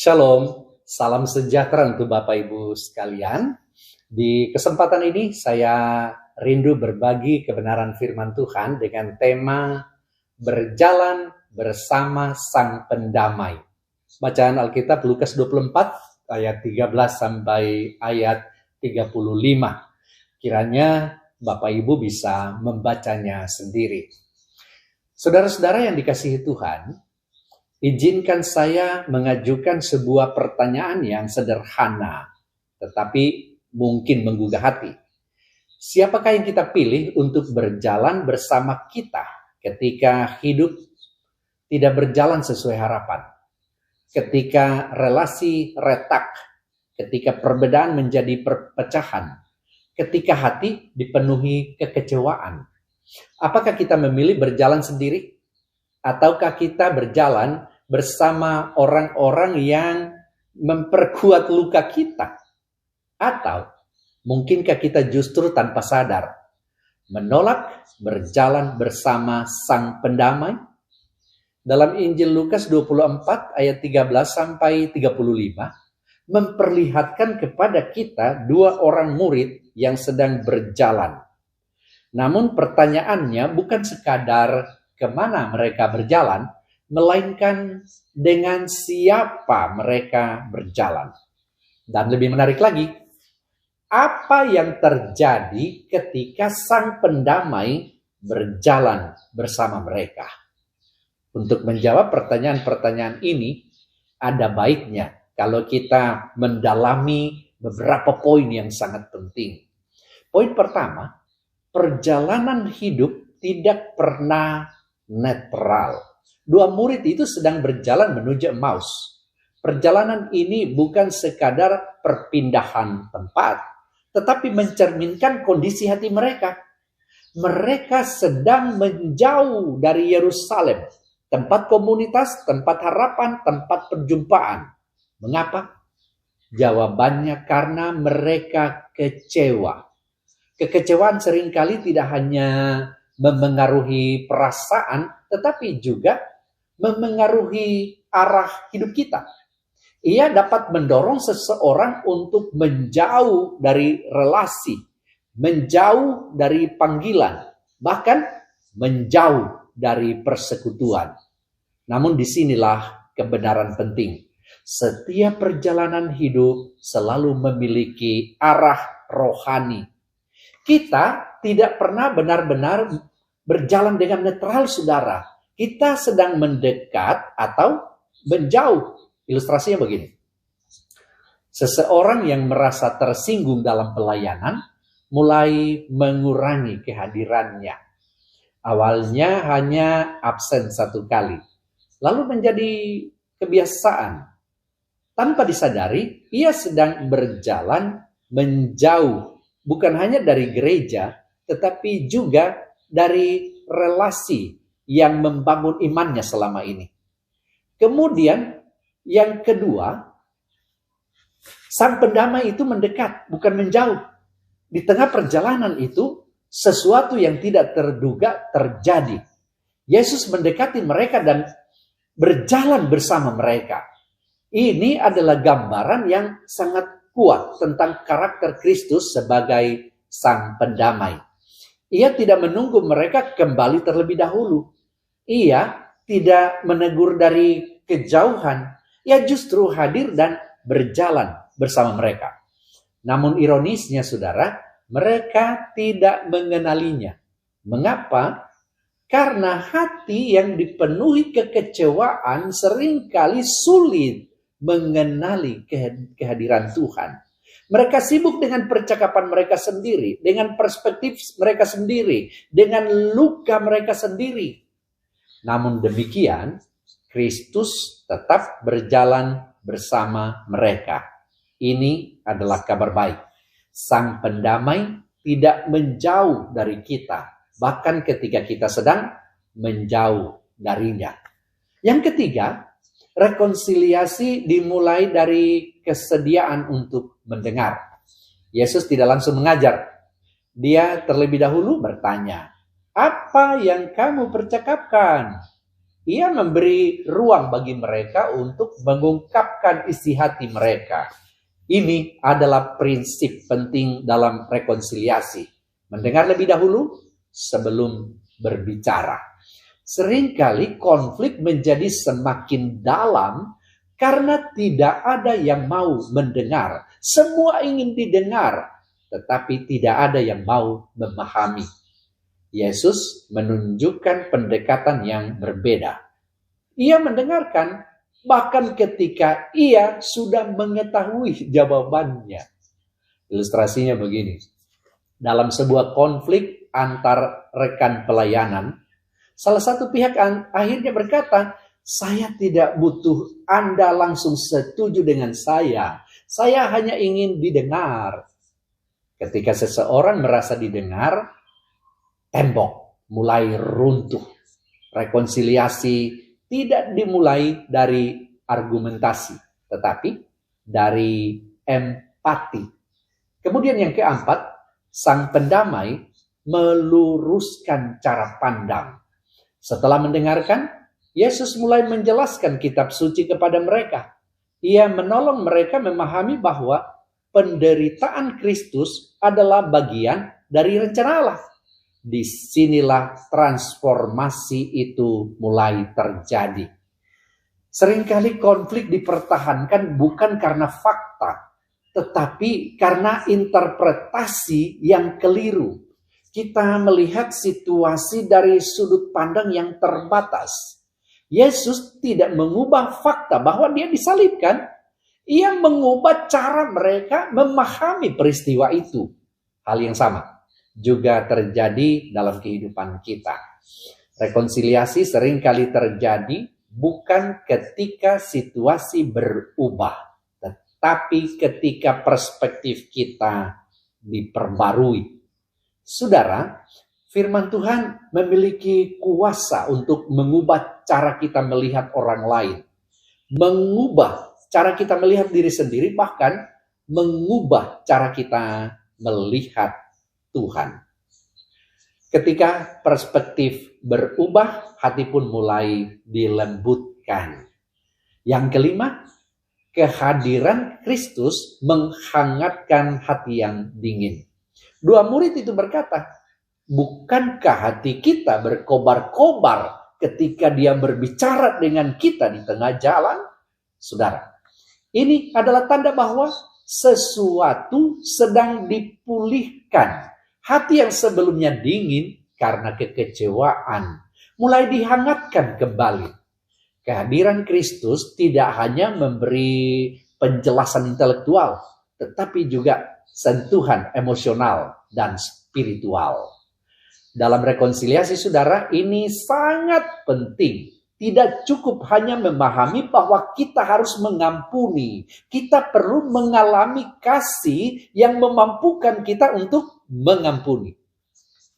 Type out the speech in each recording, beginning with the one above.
Shalom, salam sejahtera untuk Bapak Ibu sekalian. Di kesempatan ini saya rindu berbagi kebenaran firman Tuhan dengan tema berjalan bersama Sang Pendamai. Bacaan Alkitab Lukas 24 ayat 13 sampai ayat 35. Kiranya Bapak Ibu bisa membacanya sendiri. Saudara-saudara yang dikasihi Tuhan, izinkan saya mengajukan sebuah pertanyaan yang sederhana, tetapi mungkin menggugah hati. Siapakah yang kita pilih untuk berjalan bersama kita ketika hidup tidak berjalan sesuai harapan? Ketika relasi retak, ketika perbedaan menjadi perpecahan, ketika hati dipenuhi kekecewaan. Apakah kita memilih berjalan sendiri? Ataukah kita berjalan bersama orang-orang yang memperkuat luka kita? Atau mungkinkah kita justru tanpa sadar menolak berjalan bersama Sang Pendamai? Dalam Injil Lukas 24 ayat 13 sampai 35 memperlihatkan kepada kita dua orang murid yang sedang berjalan. Namun pertanyaannya bukan sekadar kemana mereka berjalan, melainkan dengan siapa mereka berjalan. Dan lebih menarik lagi, apa yang terjadi ketika Sang Pendamai berjalan bersama mereka? Untuk menjawab pertanyaan-pertanyaan ini, ada baiknya kalau kita mendalami beberapa poin yang sangat penting. Poin pertama, perjalanan hidup tidak pernah netral. Dua murid itu sedang berjalan menuju Emmaus. Perjalanan ini bukan sekadar perpindahan tempat, tetapi mencerminkan kondisi hati mereka. Mereka sedang menjauh dari Yerusalem, tempat komunitas, tempat harapan, tempat perjumpaan. Mengapa? Jawabannya karena mereka kecewa. Kekecewaan seringkali tidak hanya memengaruhi perasaan, tetapi juga memengaruhi arah hidup kita. Ia dapat mendorong seseorang untuk menjauh dari relasi, menjauh dari panggilan, bahkan menjauh dari persekutuan. Namun disinilah kebenaran penting. Setiap perjalanan hidup selalu memiliki arah rohani. Kita tidak pernah benar-benar berjalan dengan netral, saudara. Kita sedang mendekat atau menjauh. Ilustrasinya begini. Seseorang yang merasa tersinggung dalam pelayanan mulai mengurangi kehadirannya. Awalnya hanya absen 1 kali. Lalu menjadi kebiasaan. Tanpa disadari, ia sedang berjalan menjauh. Bukan hanya dari gereja, tetapi juga dari relasi yang membangun imannya selama ini. Kemudian yang kedua, Sang Pendamai itu mendekat, bukan menjauh. Di tengah perjalanan itu, sesuatu yang tidak terduga terjadi. Yesus mendekati mereka dan berjalan bersama mereka. Ini adalah gambaran yang sangat kuat tentang karakter Kristus sebagai Sang Pendamai. Ia tidak menunggu mereka kembali terlebih dahulu. Ia tidak menegur dari kejauhan. Ia justru hadir dan berjalan bersama mereka. Namun ironisnya, saudara, mereka tidak mengenalinya. Mengapa? Karena hati yang dipenuhi kekecewaan seringkali sulit mengenali kehadiran Tuhan. Mereka sibuk dengan percakapan mereka sendiri, dengan perspektif mereka sendiri, dengan luka mereka sendiri. Namun demikian, Kristus tetap berjalan bersama mereka. Ini adalah kabar baik. Sang Pendamai tidak menjauh dari kita, bahkan ketika kita sedang menjauh darinya. Yang ketiga, rekonsiliasi dimulai dari kesediaan untuk mendengar. Yesus tidak langsung mengajar. Dia terlebih dahulu bertanya, "Apa yang kamu percakapkan?" Ia memberi ruang bagi mereka untuk mengungkapkan isi hati mereka. Ini adalah prinsip penting dalam rekonsiliasi. Mendengar lebih dahulu sebelum berbicara. Seringkali konflik menjadi semakin dalam karena tidak ada yang mau mendengar. Semua ingin didengar, tetapi tidak ada yang mau memahami. Yesus menunjukkan pendekatan yang berbeda. Ia mendengarkan, bahkan ketika ia sudah mengetahui jawabannya. Ilustrasinya begini. Dalam sebuah konflik antar rekan pelayanan, salah satu pihak akhirnya berkata, "Saya tidak butuh Anda langsung setuju dengan saya. Saya hanya ingin didengar." Ketika seseorang merasa didengar, tembok mulai runtuh. Rekonsiliasi tidak dimulai dari argumentasi, tetapi dari empati. Kemudian yang keempat, sang pendamai meluruskan cara pandang. Setelah mendengarkan, Yesus mulai menjelaskan kitab suci kepada mereka. Ia menolong mereka memahami bahwa penderitaan Kristus adalah bagian dari rencana Allah. Disinilah transformasi itu mulai terjadi. Seringkali konflik dipertahankan bukan karena fakta, tetapi karena interpretasi yang keliru. Kita melihat situasi dari sudut pandang yang terbatas. Yesus tidak mengubah fakta bahwa dia disalibkan. Ia mengubah cara mereka memahami peristiwa itu. Hal yang sama juga terjadi dalam kehidupan kita. Rekonsiliasi seringkali terjadi bukan ketika situasi berubah, tetapi ketika perspektif kita diperbarui. Saudara, firman Tuhan memiliki kuasa untuk mengubah cara kita melihat orang lain, mengubah cara kita melihat diri sendiri, bahkan mengubah cara kita melihat Tuhan. Ketika perspektif berubah, hati pun mulai dilembutkan. Yang kelima, kehadiran Kristus menghangatkan hati yang dingin. Dua murid itu berkata, "Bukankah hati kita berkobar-kobar ketika dia berbicara dengan kita di tengah jalan?" Saudara, ini adalah tanda bahwa sesuatu sedang dipulihkan. Hati yang sebelumnya dingin karena kekecewaan mulai dihangatkan kembali. Kehadiran Kristus tidak hanya memberi penjelasan intelektual, tetapi juga sentuhan emosional dan spiritual. Dalam rekonsiliasi, saudara, ini sangat penting. Tidak cukup hanya memahami bahwa kita harus mengampuni. Kita perlu mengalami kasih yang memampukan kita untuk mengampuni.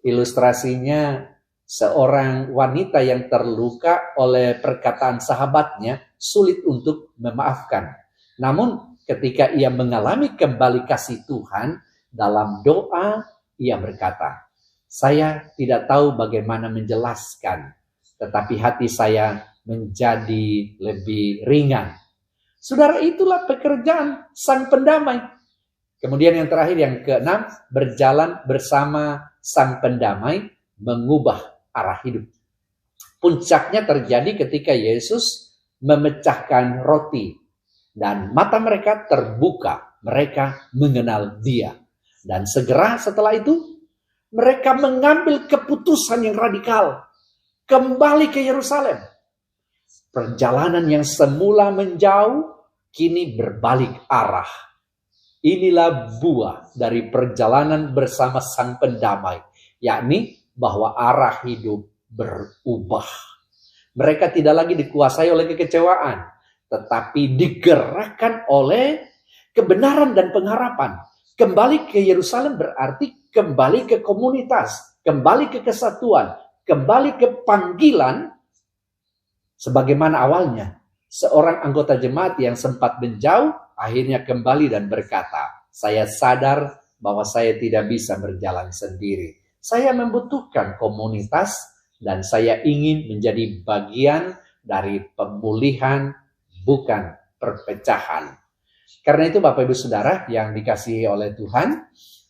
Ilustrasinya, seorang wanita yang terluka oleh perkataan sahabatnya sulit untuk memaafkan. Namun ketika ia mengalami kembali kasih Tuhan, dalam doa ia berkata, "Saya tidak tahu bagaimana menjelaskan, tetapi hati saya menjadi lebih ringan." Saudara, itulah pekerjaan sang pendamai. Kemudian yang terakhir, yang keenam, berjalan bersama sang pendamai mengubah arah hidup. Puncaknya terjadi ketika Yesus memecahkan roti dan mata mereka terbuka. Mereka mengenal Dia. Dan segera setelah itu mereka mengambil keputusan yang radikal. Kembali ke Yerusalem. Perjalanan yang semula menjauh kini berbalik arah. Inilah buah dari perjalanan bersama sang pendamai, yakni bahwa arah hidup berubah. Mereka tidak lagi dikuasai oleh kekecewaan, tetapi digerakkan oleh kebenaran dan pengharapan. Kembali ke Yerusalem berarti kembali ke komunitas, kembali ke kesatuan, kembali ke panggilan. Sebagaimana awalnya, seorang anggota jemaat yang sempat menjauh akhirnya kembali dan berkata, "Saya sadar bahwa saya tidak bisa berjalan sendiri. Saya membutuhkan komunitas, Dan saya ingin menjadi bagian dari pemulihan, bukan perpecahan. Karena itu Bapak Ibu Saudara yang dikasihi oleh Tuhan,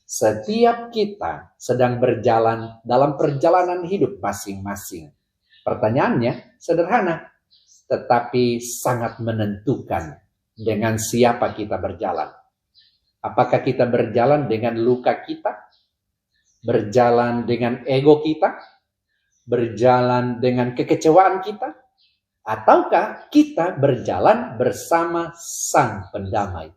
setiap kita sedang berjalan dalam perjalanan hidup masing-masing. Pertanyaannya sederhana, tetapi sangat menentukan dengan siapa kita berjalan. Apakah kita berjalan dengan luka kita? Berjalan dengan ego kita? Berjalan dengan kekecewaan kita? Ataukah kita berjalan bersama Sang Pendamai?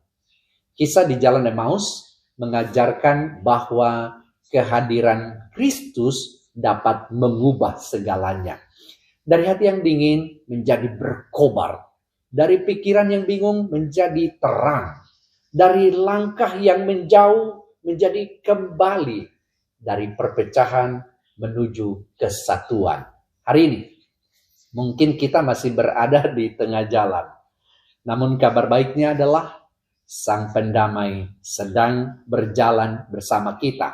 Kisah di Jalan Emmaus mengajarkan bahwa kehadiran Kristus dapat mengubah segalanya. Dari hati yang dingin menjadi berkobar. Dari pikiran yang bingung menjadi terang. Dari langkah yang menjauh menjadi kembali. Dari perpecahan menuju kesatuan. Hari ini mungkin kita masih berada di tengah jalan. Namun kabar baiknya adalah Sang Pendamai sedang berjalan bersama kita.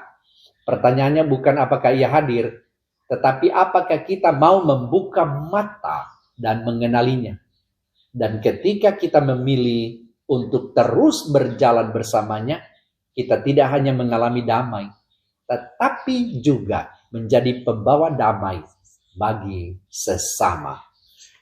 Pertanyaannya bukan apakah Ia hadir, tetapi apakah kita mau membuka mata dan mengenalinya. Dan ketika kita memilih untuk terus berjalan bersamanya, kita tidak hanya mengalami damai, tetapi juga menjadi pembawa damai bagi sesama.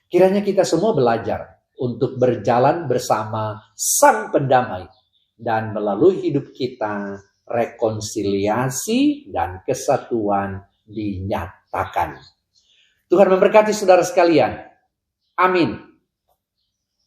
Kiranya kita semua belajar untuk berjalan bersama Sang Pendamai dan melalui hidup kita rekonsiliasi dan kesatuan dinyatakan. Tuhan memberkati saudara sekalian. Amin.